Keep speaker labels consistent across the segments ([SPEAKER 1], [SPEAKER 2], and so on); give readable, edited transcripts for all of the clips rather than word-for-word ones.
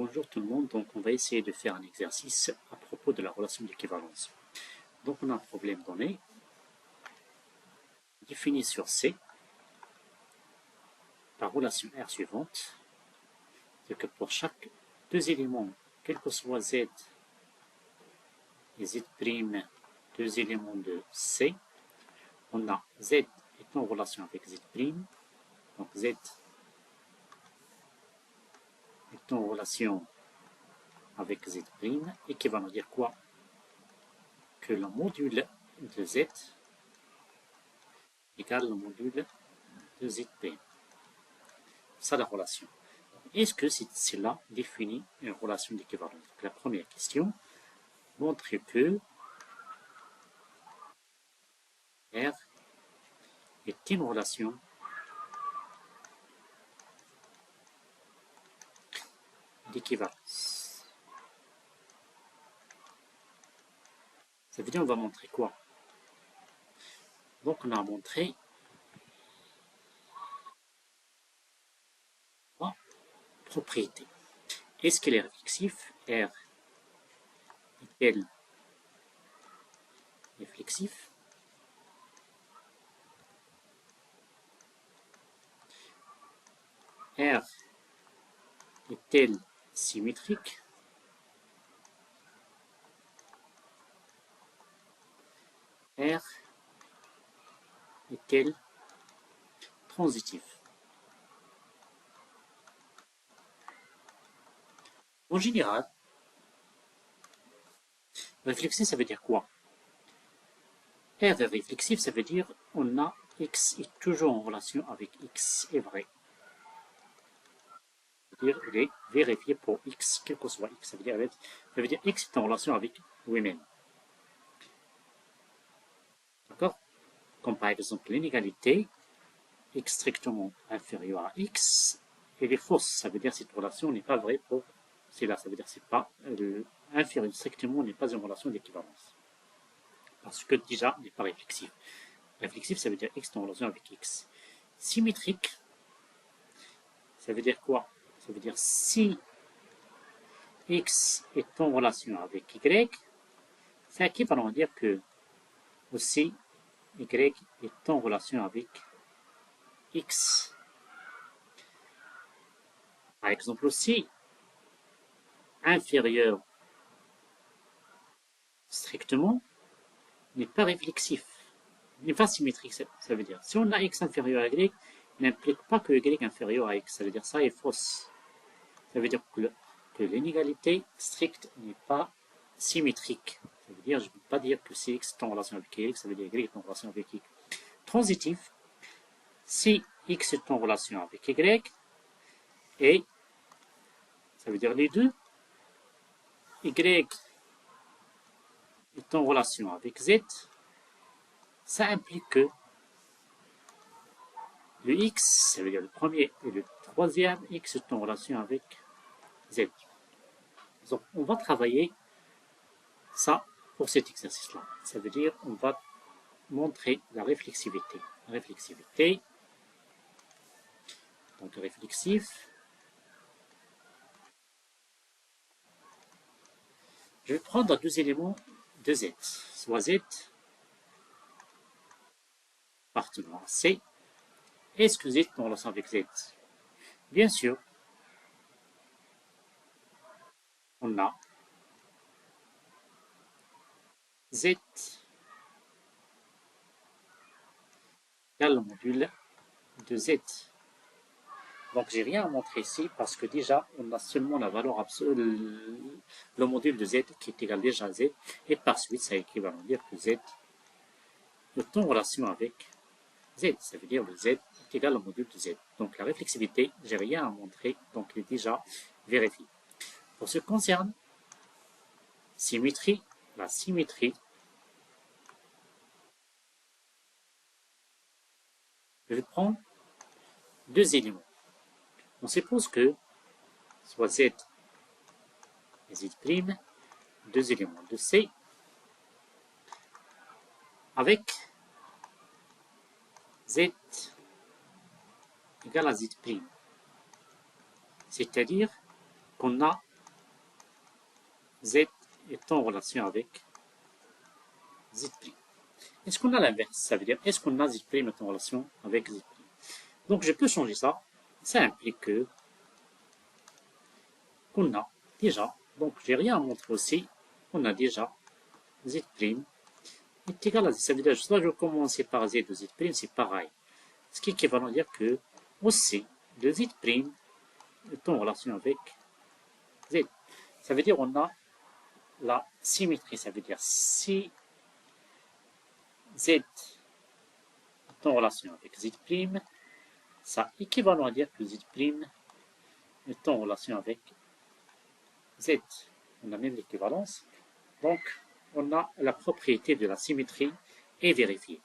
[SPEAKER 1] Bonjour tout le monde, donc on va essayer de faire un exercice à propos de la relation d'équivalence. Donc on a un problème donné, défini sur C, la relation R suivante, c'est que pour chaque deux éléments, quel que soit Z et Z', deux éléments de C, on a Z est en relation avec Z', donc Z est en relation avec Z', et qui va nous dire quoi? Que le module de Z égale le module de Z'. Ça la relation. Est-ce que cela définit une relation d'équivalence? La première question montre que R est une relation d'équivalence. Ça veut dire on va montrer quoi? Donc on a montré trois propriétés. Est-ce qu'il est réflexif? R est-elle réflexif? R est-elle symétrique? R est-elle transitive? En général, réflexif, ça veut dire quoi? R est réflexif, ça veut dire on a X est toujours en relation avec X est vrai. C'est-à-dire il est vérifié pour X, quel que soit X. Ça veut dire X est en relation avec lui-même. D'accord? Comme par exemple l'inégalité, X strictement inférieur à X, elle est fausse. Ça veut dire que cette relation n'est pas vraie pour cela. Ça veut dire que c'est pas inférieur strictement n'est pas une relation d'équivalence. Parce que déjà, n'est pas réflexif. Réflexif, ça veut dire X est en relation avec X. Symétrique, ça veut dire quoi? Ça veut dire si X est en relation avec Y, c'est équivalent à dire que aussi Y est en relation avec X. Par exemple aussi, inférieur strictement n'est pas réflexif, n'est pas symétrique, ça veut dire. Si on a X inférieur à Y, n'implique pas que Y est inférieur à X, ça veut dire ça est fausse. Ça veut dire que l'inégalité stricte n'est pas symétrique. Ça veut dire, je ne peux pas dire que si X est en relation avec Y, ça veut dire Y est en relation avec Y. Transitif, si X est en relation avec Y, et ça veut dire les deux, Y est en relation avec Z, ça implique que le X, ça veut dire le premier et le troisième X est en relation avec Z. Donc, on va travailler ça pour cet exercice-là. Ça veut dire on va montrer la réflexivité. Réflexivité, donc réflexif. Je vais prendre deux éléments de Z, soit Z appartenant à C. Est-ce que Z est en relation avec Z? Bien sûr, on a Z égale le module de Z. Donc, j'ai rien à montrer ici parce que déjà, on a seulement la valeur absolue, le module de Z qui est égal déjà à Z, et par suite, ça équivaut à dire que Z est en relation avec Z. Ça veut dire que Z est égal au module de Z. Donc, la réflexivité, j'ai rien à montrer, donc elle est déjà vérifiée. Pour ce qui concerne symétrie, la symétrie, je prends deux éléments. On suppose que soit Z et Z', deux éléments de C, avec Z égale à Z'. C'est-à-dire qu'on a Z est en relation avec Z'. Est-ce qu'on a l'inverse? Ça veut dire, est-ce qu'on a Z' est en relation avec Z'? Donc, je peux changer ça. Ça implique que qu'on a déjà, donc j'ai rien à montrer aussi, on a déjà Z' est égal à Z. Ça veut dire, soit je commencer par Z de Z', c'est pareil. Ce qui est équivalent à dire que aussi de Z' est en relation avec Z. Ça veut dire on a la symétrie, ça veut dire si Z est en relation avec Z', ça équivalent à dire que Z' est en relation avec Z. On a même l'équivalence. Donc, on a la propriété de la symétrie est vérifiée.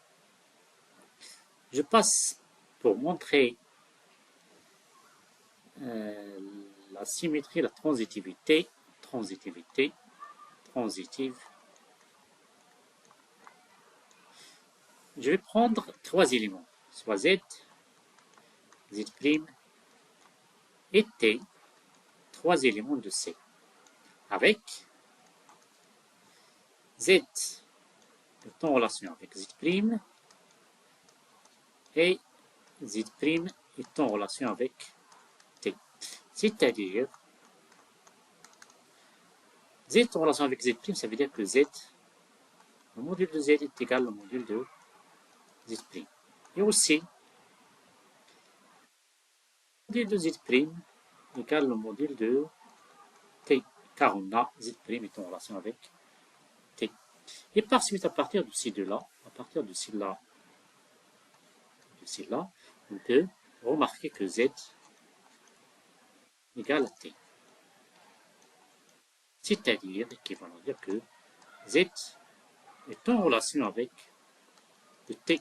[SPEAKER 1] Je passe pour montrer la symétrie, la transitivité, transitive. Je vais prendre trois éléments, soit Z, Z' et T, trois éléments de C, avec Z est en relation avec Z' et Z' est en relation avec T. C'est-à-dire, Z est en relation avec Z', ça veut dire que Z, le module de Z est égal au module de Z'. Et aussi, le module de Z' égale le module de T, car on a Z' est en relation avec T. Et par suite, à partir de ces deux-là, on peut remarquer que Z égale à T. C'est-à-dire qu'il va nous dire que Z est en relation avec le T.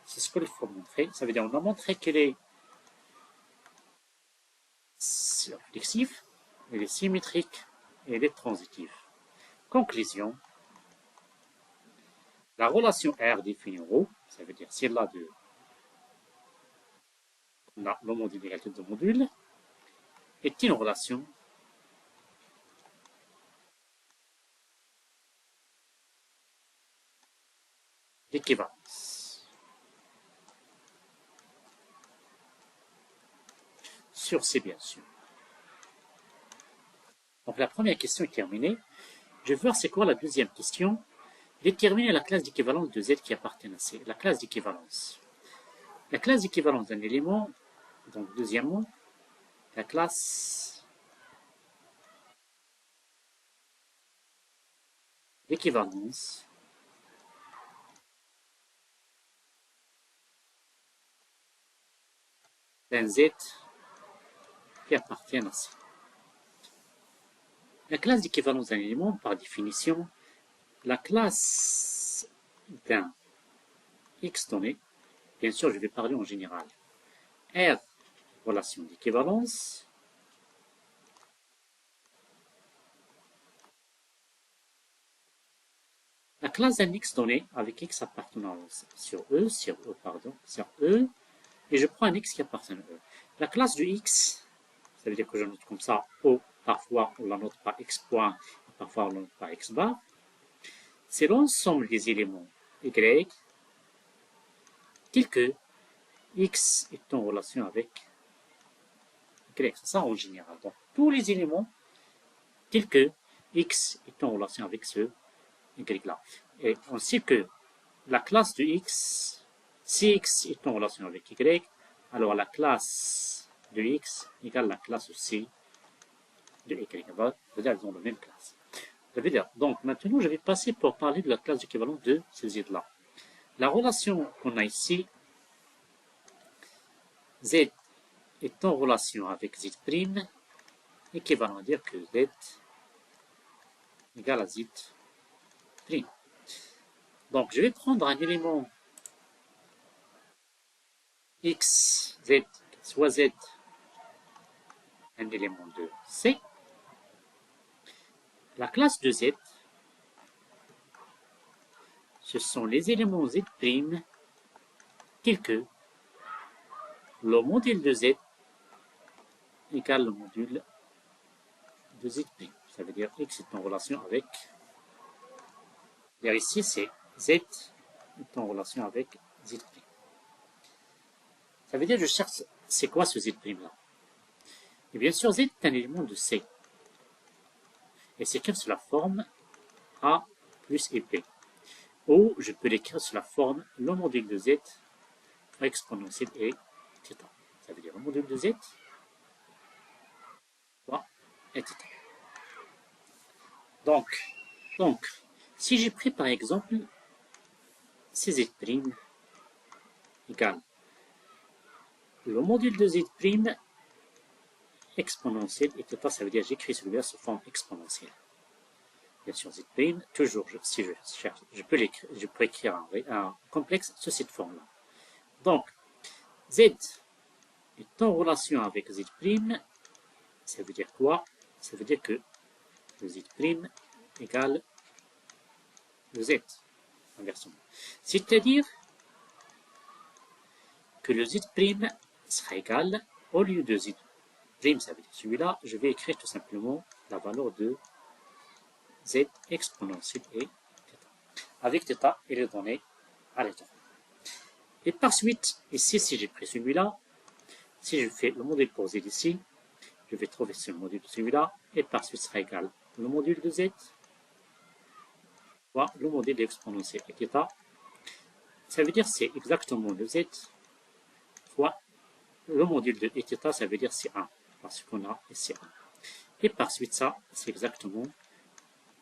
[SPEAKER 1] C'est ce qu'il faut montrer. Ça veut dire qu'on a montré qu'elle est flexive, elle est symétrique et elle est transitive. Conclusion. La relation R définie en haut, ça veut dire celle-là de le module égalité de module, est une relation d'équivalence. Sur C, bien sûr. Donc la première question est terminée. Je vais voir c'est quoi la deuxième question. Déterminer la classe d'équivalence de Z qui appartient à C. La classe d'équivalence. La classe d'équivalence d'un élément, donc deuxièmement, la classe d'équivalence d'un Z qui appartient à C. La classe d'équivalence d'un élément, par définition, la classe d'un X donné, bien sûr je vais parler en général, R, relation d'équivalence, la classe d'un X donné, avec X appartenant sur E, et je prends un X qui appartient à E. La classe du X, ça veut dire que je note comme ça O, parfois on la note par X point, parfois on la note par X bar, c'est l'ensemble des éléments Y, tels que X est en relation avec Y, c'est ça en général. Donc tous les éléments tels que X est en relation avec ce Y-là. Et on sait que la classe de X, si X est en relation avec Y, alors la classe de X égale la classe C de Y. C'est-à-dire elles ont la même classe. Ça veut dire, donc maintenant je vais passer pour parler de la classe d'équivalence de ces Z-là. La relation qu'on a ici, Z est en relation avec Z', équivalent à dire que Z égale à Z'. Donc je vais prendre un élément X, Z, soit Z, un élément de C. La classe de Z, ce sont les éléments Z' tels que le module de Z égale le module de Z'. ça veut dire x est en relation avec, et ici c'est z est en relation avec z'. Ça veut dire que je cherche, c'est quoi ce z' là? Et bien sûr, z est un élément de C. Et s'écrit sous la forme A plus épais. Ou je peux l'écrire sous la forme le module de z exponentielle et θ. Ça veut dire le module de z fois et θ. Donc, si j'ai pris par exemple cz' égale le module de z' exponentielle et θ, ça veut dire j'écris celui-là sous forme exponentielle. Bien sûr, z', toujours, si je cherche, je peux écrire un complexe sous cette forme-là. Donc, z est en relation avec z', ça veut dire quoi? Ça veut dire que le z' égale le z, inversement. C'est-à-dire que le z' sera égal, au lieu de z', ça veut dire celui-là, je vais écrire tout simplement la valeur de z exponentielle et θ. Avec θ et les données aléatoires. Et par suite, ici, si j'ai pris celui-là, si je fais le module pour z ici, je vais trouver ce module de celui-là, et par suite sera égal le module de z fois le module exponentiel et θ. Ça veut dire c'est exactement le z fois le module de θ, ça veut dire c'est 1, parce qu'on a ici 1. Et par suite, ça, c'est exactement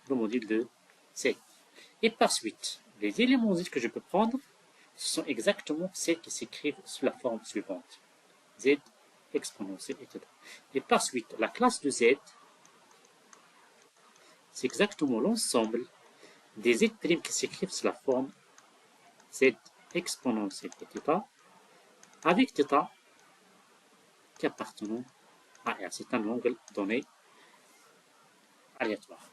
[SPEAKER 1] le module de z. Et par suite, les éléments z que je peux prendre, ce sont exactement celles qui s'écrivent sous la forme suivante. Z exponentielle, etc. Et par suite, la classe de z, c'est exactement l'ensemble des z' qui s'écrivent sous la forme z exponentielle, etc. avec θ qui appartenant à R. C'est un angle donné aléatoire.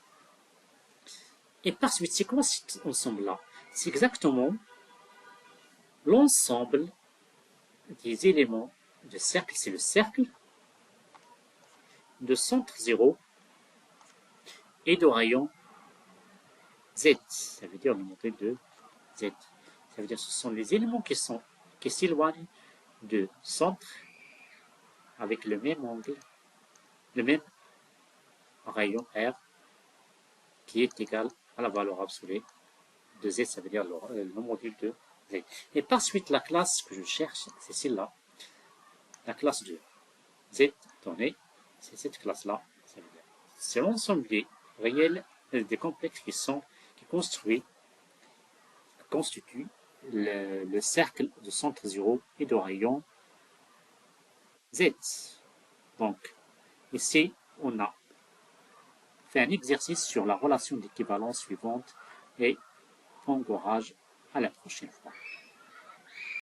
[SPEAKER 1] Et par suite, c'est quoi cet ensemble-là? C'est exactement l'ensemble des éléments de cercle, c'est le cercle de centre 0 et de rayon Z. Ça veut dire le modèle de Z. Ça veut dire que ce sont les éléments qui s'éloignent de centre avec le même angle, le même rayon R qui est égal à la valeur absolue de Z, ça veut dire le module de Z. Et par suite, la classe que je cherche, c'est celle-là. La classe de Z donnée, c'est cette classe-là. C'est l'ensemble des réels, des complexes qui constituent le cercle de centre 0 et de rayon Z. Donc, ici, on a fait un exercice sur la relation d'équivalence suivante et bon courage à la prochaine fois.